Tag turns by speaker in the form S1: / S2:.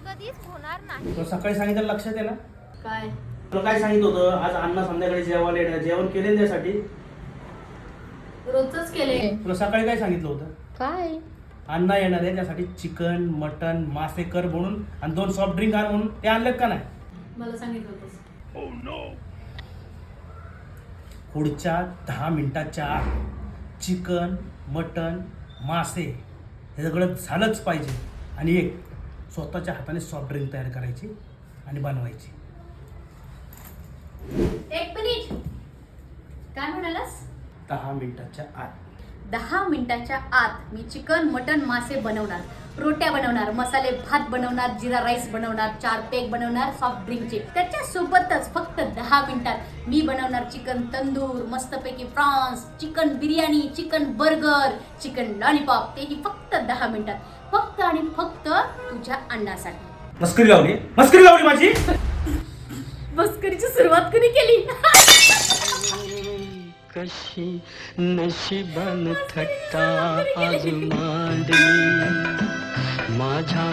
S1: कधीच होणार नाही.
S2: तो सकाळी सांगितलं लक्षात आहे ना?
S3: काय
S2: तुला काय सांगितलं होतं? आज अण्णा संध्याकाळी जेवायला येणार, जेवण केले त्यासाठी.
S3: रोजच केले.
S2: तुला सकाळी काय सांगितलं होतं?
S3: काय
S2: अण्णा येणार आहे त्यासाठी चिकन मटन मासे कर म्हणून आणि 2 सॉफ्ट ड्रिंक आण म्हणून. ते आणलं का नाही?
S3: मला सांगितलं होतंस.
S2: पुढच्या 10 मिनिटाच्या आत चिकन मटन मासे हे सगळं झालंच पाहिजे. आणि एक स्वतःच्या हाताने सॉफ्ट ड्रिंक तयार करायची आणि बनवायची.
S3: 1 मिनिट. काय म्हणालास?
S2: 10 मिनिटाच्या आत.
S3: 10 मिनिटाच्या आत मी चिकन मटन मासे बनवणार, रोट्या बनवणार, मसाले भात बनवणार, जिरा राईस बनवणार, 4 पेग बनवणार सॉफ्ट ड्रिंकचे. त्याच्यासोबतच फक्त 10 मिनिटात मी बनवणार चिकन तंदूर, मस्तपैकी France, chicken biryani, chicken burger, chicken lollipop. तेही फक्त 10 मिनिटात. फक्त आणि फक्त तुझ्या अण्णासाठी.
S2: मस्करी लावली माझी.
S3: मस्करीची सुरुवात कधी केली?
S4: कशी नशिबान थट्टा आज मांडली माझ्या